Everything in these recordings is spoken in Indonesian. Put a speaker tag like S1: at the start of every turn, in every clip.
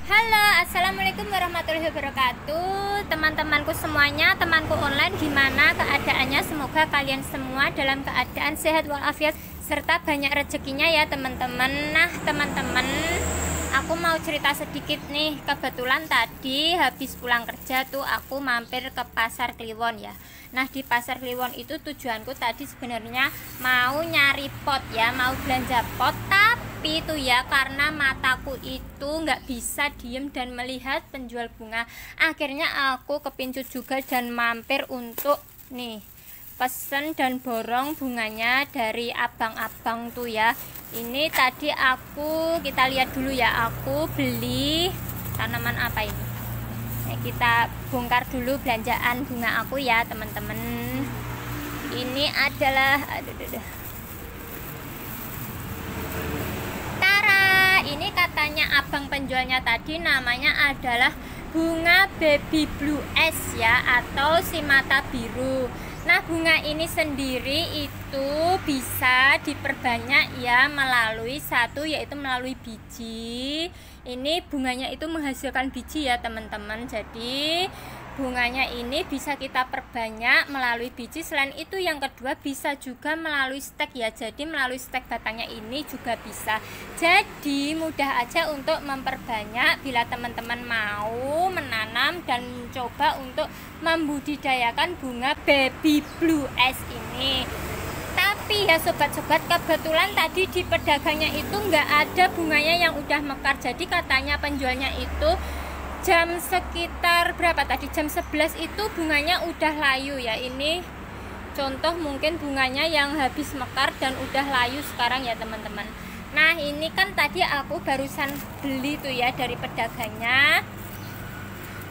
S1: Halo, assalamualaikum warahmatullahi wabarakatuh. Teman-temanku semuanya, temanku online, gimana keadaannya? Semoga kalian semua dalam keadaan sehat walafiat serta banyak rezekinya ya teman-teman. Nah teman-teman, aku mau cerita sedikit nih. Kebetulan tadi habis pulang kerja tuh aku mampir ke Pasar Kliwon ya. Nah di Pasar Kliwon itu tujuanku tadi sebenarnya mau nyari pot ya, mau belanja pot. Tapi itu ya, karena mataku itu nggak bisa diem dan melihat penjual bunga, akhirnya aku kepincut juga dan mampir untuk nih pesen dan borong bunganya dari abang-abang tuh ya. Ini tadi kita lihat dulu ya, aku beli tanaman apa ini. Nah, kita bongkar dulu belanjaan bunga aku ya teman-teman. Ini adalah ini katanya abang penjualnya tadi namanya adalah bunga baby blue S ya, atau si mata biru. Nah bunga ini sendiri itu bisa diperbanyak ya melalui yaitu melalui biji. Ini bunganya itu menghasilkan biji ya teman-teman. Jadi bunganya ini bisa kita perbanyak melalui biji. Selain itu yang kedua bisa juga melalui stek ya. Jadi melalui stek batangnya ini juga bisa. Jadi mudah aja untuk memperbanyak bila teman-teman mau menanam dan mencoba untuk membudidayakan bunga baby blue S ini. Tapi ya sobat-sobat, kebetulan tadi di pedagangnya itu nggak ada bunganya yang udah mekar. Jadi katanya penjualnya itu jam sekitar berapa tadi, jam 11 itu bunganya udah layu ya. Ini contoh mungkin bunganya yang habis mekar dan udah layu sekarang ya teman-teman. Nah ini kan tadi aku barusan beli tuh ya dari pedagangnya.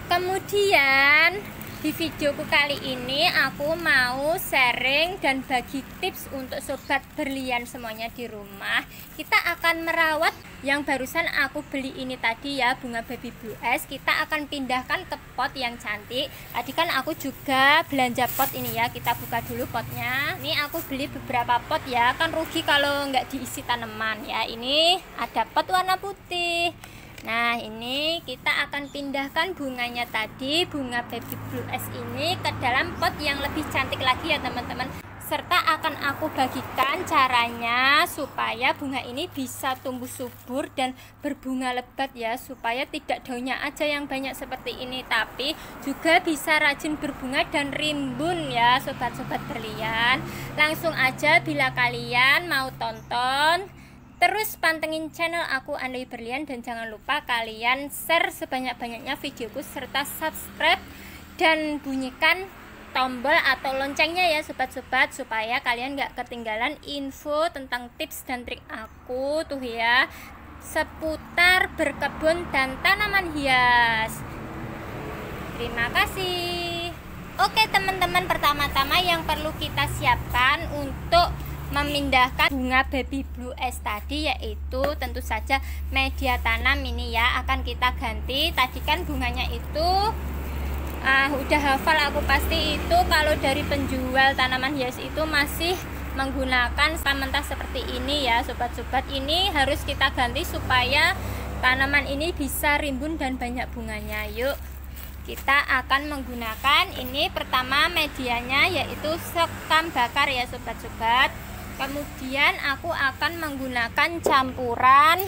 S1: Kemudian di videoku kali ini aku mau sharing dan bagi tips untuk sobat berlian semuanya di rumah. Kita akan merawat yang barusan aku beli ini tadi ya, bunga baby blue S. Kita akan pindahkan ke pot yang cantik. Tadi kan aku juga belanja pot ini ya. Kita buka dulu potnya. Ini aku beli beberapa pot ya, kan rugi kalau nggak diisi tanaman ya. Ini ada pot warna putih. Nah ini kita akan pindahkan bunganya tadi, bunga baby blue S ini ke dalam pot yang lebih cantik lagi ya teman-teman. Serta akan aku bagikan caranya supaya bunga ini bisa tumbuh subur dan berbunga lebat ya. Supaya tidak daunnya aja yang banyak seperti ini, tapi juga bisa rajin berbunga dan rimbun ya sobat-sobat berlian. Langsung aja bila kalian mau tonton, terus pantengin channel aku Andai Berlian, dan jangan lupa kalian share sebanyak-banyaknya videoku serta subscribe dan bunyikan tombol atau loncengnya ya sobat-sobat, supaya kalian gak ketinggalan info tentang tips dan trik aku tuh ya seputar berkebun dan tanaman hias. Terima kasih. Oke teman-teman, pertama-tama yang perlu kita siapkan untuk memindahkan bunga baby blue S tadi yaitu tentu saja media tanam ini ya, akan kita ganti. Tadi kan bunganya itu udah hafal aku pasti itu kalau dari penjual tanaman hias itu masih menggunakan mentah seperti ini ya sobat-sobat. Ini harus kita ganti supaya tanaman ini bisa rimbun dan banyak bunganya. Yuk kita akan menggunakan ini pertama medianya yaitu sekam bakar ya sobat-sobat. Kemudian aku akan menggunakan campuran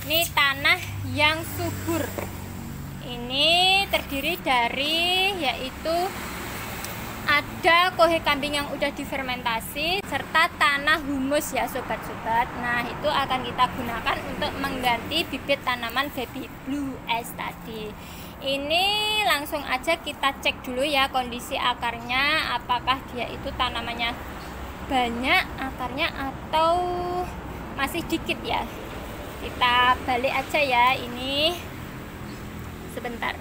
S1: ini tanah yang subur. Ini terdiri dari yaitu ada kohe kambing yang udah difermentasi serta tanah humus ya sobat-sobat. Nah itu akan kita gunakan untuk mengganti bibit tanaman baby blue S tadi. Ini langsung aja kita cek dulu ya kondisi akarnya, apakah dia itu tanamannya banyak akarnya atau masih dikit ya. Kita balik aja ya, ini sebentar.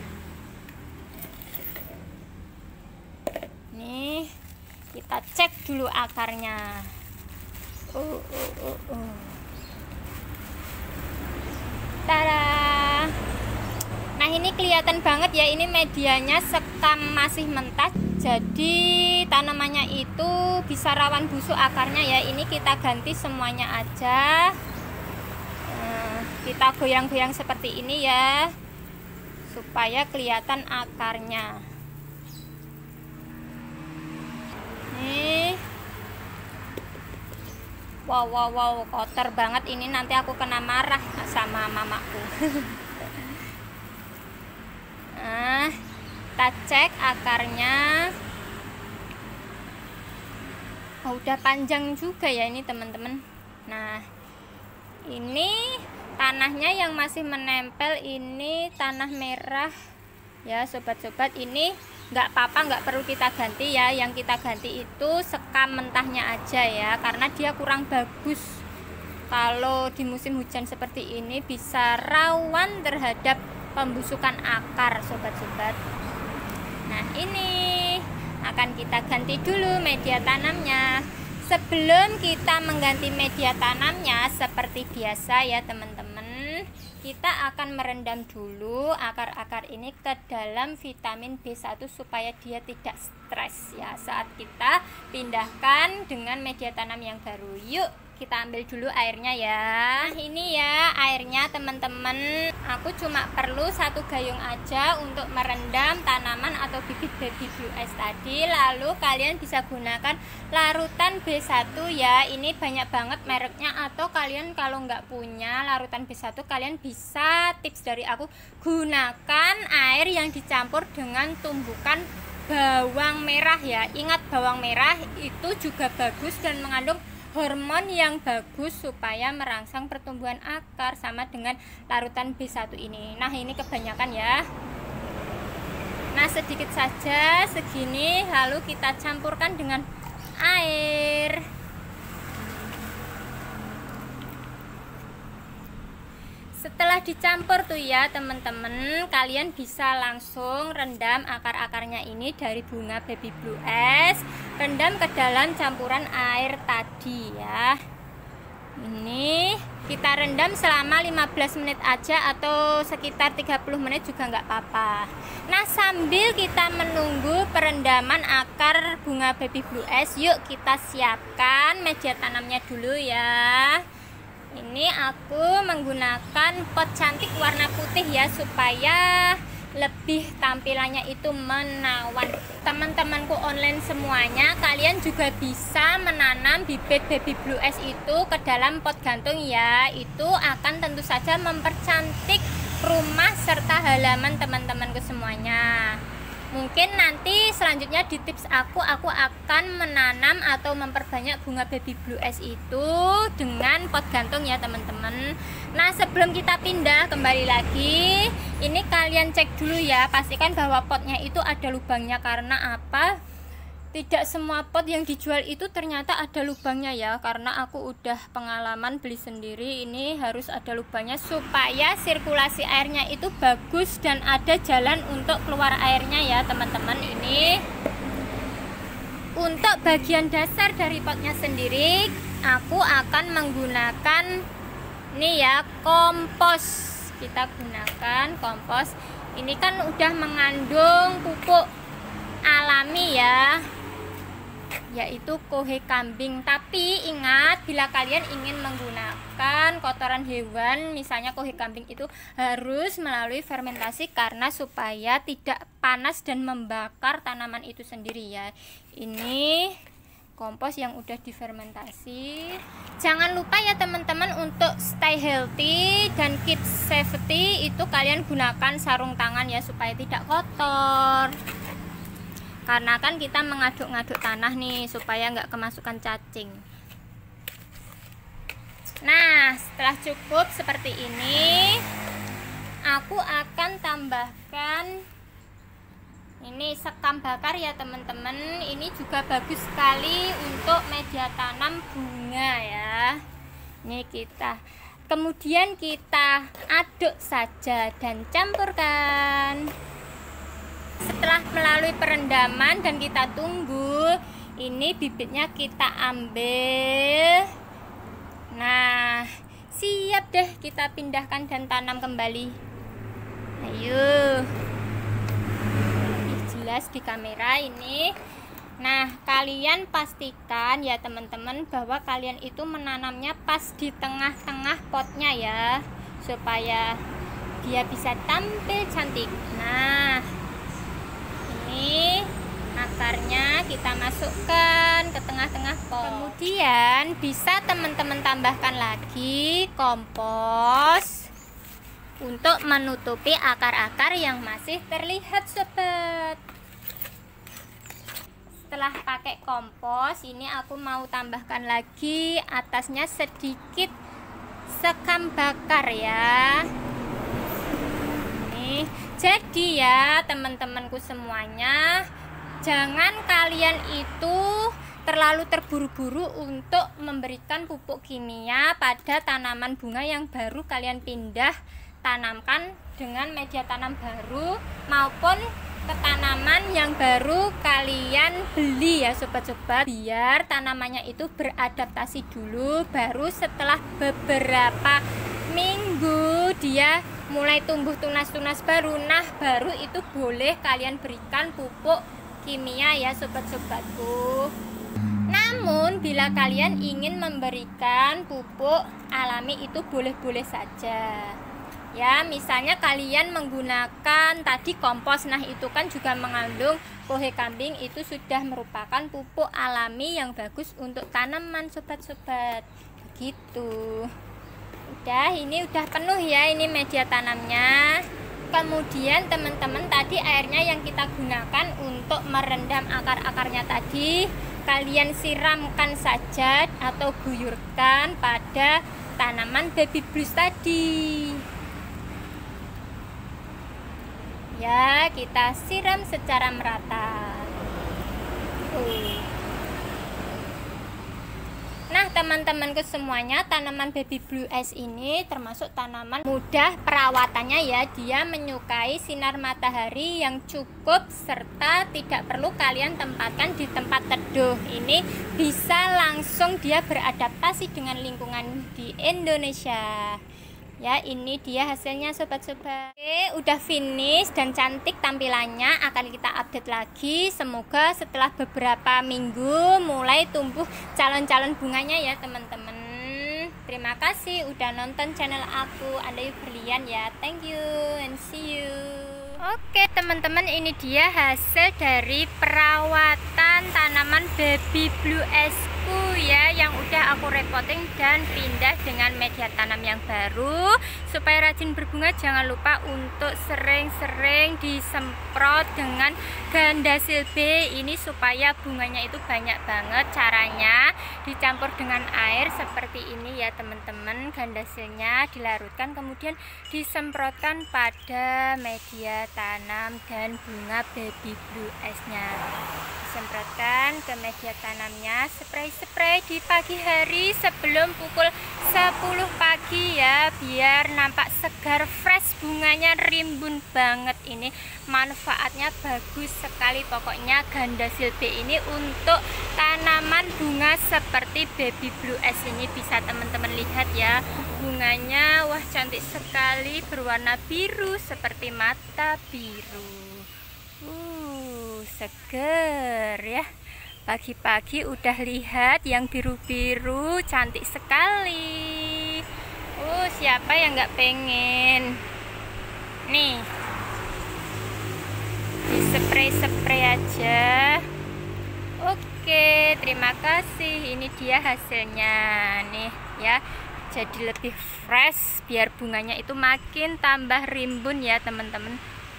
S1: Nih kita cek dulu akarnya. Tada. Nah ini kelihatan banget ya, ini medianya sekam masih mentah, jadi tanamannya itu bisa rawan busuk akarnya ya. Ini kita ganti semuanya aja. Kita goyang-goyang seperti ini ya. supaya kelihatan akarnya. Nih. Wow, kotor banget ini, nanti aku kena marah sama mamaku. Nah, kita cek akarnya. Oh, udah panjang juga ya ini teman-teman. Nah, ini tanahnya yang masih menempel, ini tanah merah ya sobat-sobat. Ini nggak apa-apa, nggak perlu kita ganti ya. Yang kita ganti itu sekam mentahnya aja ya, karena dia kurang bagus. Kalau di musim hujan seperti ini bisa rawan terhadap pembusukan akar sobat-sobat. Nah, ini akan kita ganti dulu media tanamnya. Sebelum kita mengganti media tanamnya, seperti biasa ya teman-teman, kita akan merendam dulu akar-akar ini ke dalam vitamin B1 supaya dia tidak stres ya saat kita pindahkan dengan media tanam yang baru. Yuk kita ambil dulu airnya ya. Nah, ini ya airnya teman-teman. Aku cuma perlu 1 gayung aja untuk merendam tanaman atau bibit baby blue eyes tadi. Lalu kalian bisa gunakan larutan B1 ya. Ini banyak banget mereknya, atau kalian kalau nggak punya larutan B1, kalian bisa, tips dari aku, gunakan air yang dicampur dengan tumbukan bawang merah ya. Ingat, bawang merah itu juga bagus dan mengandung hormon yang bagus supaya merangsang pertumbuhan akar, sama dengan larutan B1 ini. Nah, ini kebanyakan ya. Nah, sedikit saja segini, lalu kita campurkan dengan air. Setelah dicampur tuh ya teman-teman, kalian bisa langsung rendam akar-akarnya ini dari bunga baby blue eyes, rendam ke dalam campuran air tadi ya. Ini kita rendam selama 15 menit aja, atau sekitar 30 menit juga nggak apa-apa. Nah, sambil kita menunggu perendaman akar bunga baby blue eyes, yuk kita siapkan media tanamnya dulu ya. Ini aku menggunakan pot cantik warna putih ya, supaya lebih tampilannya itu menawan. Teman-temanku online semuanya, kalian juga bisa menanam bibit baby blue eyes itu ke dalam pot gantung ya. Itu akan tentu saja mempercantik rumah serta halaman teman-temanku semuanya. Mungkin nanti selanjutnya di tips aku akan menanam atau memperbanyak bunga baby blue eyes itu dengan pot gantung ya teman-teman. Nah, sebelum kita pindah kembali lagi, ini kalian cek dulu ya, pastikan bahwa potnya itu ada lubangnya. Karena apa? Tidak semua pot yang dijual itu ternyata ada lubangnya ya, karena aku udah pengalaman beli sendiri. Ini harus ada lubangnya supaya sirkulasi airnya itu bagus dan ada jalan untuk keluar airnya ya teman-teman. Ini untuk bagian dasar dari potnya sendiri, aku akan menggunakan ini ya, kompos. Kita gunakan kompos. Ini kan udah mengandung pupuk alami ya, yaitu kohe kambing. Tapi ingat, bila kalian ingin menggunakan kotoran hewan, misalnya kohe kambing, itu harus melalui fermentasi karena supaya tidak panas dan membakar tanaman itu sendiri ya. Ini kompos yang udah difermentasi. Jangan lupa ya teman-teman, untuk stay healthy dan keep safety itu kalian gunakan sarung tangan ya, supaya tidak kotor. Karena kan kita mengaduk-ngaduk tanah nih, supaya nggak kemasukan cacing. Nah, setelah cukup seperti ini, aku akan tambahkan ini sekam bakar ya teman-teman. Ini juga bagus sekali untuk media tanam bunga ya. Ini kemudian kita aduk saja dan campurkan. Setelah melalui perendaman dan kita tunggu, ini bibitnya kita ambil. Nah, siap deh kita pindahkan dan tanam kembali. Ayo, lebih jelas di kamera ini. Nah, kalian pastikan ya teman-teman bahwa kalian itu menanamnya pas di tengah-tengah potnya ya, supaya dia bisa tampil cantik. Nah, ini akarnya kita masukkan ke tengah-tengah pot. Kemudian bisa teman-teman tambahkan lagi kompos untuk menutupi akar-akar yang masih terlihat sobat. Setelah pakai kompos, ini aku mau tambahkan lagi atasnya sedikit sekam bakar ya. Nih, jadi ya teman-temanku semuanya, jangan kalian itu terlalu terburu-buru untuk memberikan pupuk kimia pada tanaman bunga yang baru kalian pindah tanamkan dengan media tanam baru, maupun ke tanaman yang baru kalian beli ya sobat-sobat, biar tanamannya itu beradaptasi dulu, baru setelah beberapa minggu dia mulai tumbuh tunas-tunas baru, nah baru itu boleh kalian berikan pupuk kimia ya sobat-sobatku. Namun bila kalian ingin memberikan pupuk alami itu boleh-boleh saja ya. Misalnya kalian menggunakan tadi kompos, nah itu kan juga mengandung kohe kambing, itu sudah merupakan pupuk alami yang bagus untuk tanaman sobat-sobat. Begitu. Udah, ini udah penuh ya ini media tanamnya. Kemudian teman-teman, tadi airnya yang kita gunakan untuk merendam akar-akarnya tadi, kalian siramkan saja atau guyurkan pada tanaman baby blues tadi ya. Kita siram secara merata. Nah teman-temanku semuanya, tanaman baby blue ice ini termasuk tanaman mudah perawatannya ya. Dia menyukai sinar matahari yang cukup serta tidak perlu kalian tempatkan di tempat teduh. Ini bisa langsung dia beradaptasi dengan lingkungan di Indonesia ya. Ini dia hasilnya sobat-sobat. Oke, udah finish dan cantik tampilannya. Akan kita update lagi, semoga setelah beberapa minggu mulai tumbuh calon-calon bunganya ya teman-teman. Terima kasih udah nonton channel aku, Anda Berlian ya. Thank you and see you. Oke teman-teman, ini dia hasil dari perawatan tanaman baby blue esku ya, yang udah aku repotting dan pindah dengan media tanam yang baru. Supaya rajin berbunga, jangan lupa untuk sering-sering disemprot dengan Gandasil B ini supaya bunganya itu banyak banget. Caranya dicampur dengan air seperti ini ya teman-teman. Gandasilnya dilarutkan kemudian disemprotkan pada media tanam dan bunga baby blue ice-nya. Disemprotkan ke media tanamnya, spray-spray di pagi hari sebelum pukul 10 pagi ya, biar nampak segar fresh, bunganya rimbun banget. Ini manfaatnya bagus sekali pokoknya. Gandasil B ini untuk tanaman bunga seperti baby blue ice ini, bisa teman-teman lihat ya, bunganya wah cantik sekali, berwarna biru seperti mata biru. Seger ya. Pagi-pagi udah lihat yang biru-biru, cantik sekali. Siapa yang nggak pengen? Nih, di spray-spray aja. Oke, terima kasih. Ini dia hasilnya nih ya. Jadi lebih fresh, biar bunganya itu makin tambah rimbun ya teman-teman.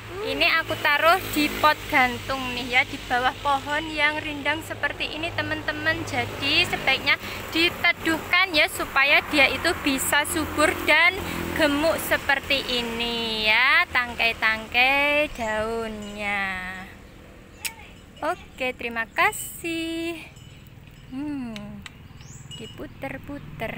S1: Ini aku taruh di pot gantung nih ya, di bawah pohon yang rindang seperti ini teman-teman. Jadi sebaiknya diteduhkan ya, supaya dia itu bisa subur dan gemuk seperti ini ya, tangkai-tangkai daunnya. Oke, terima kasih. Diputer-puter.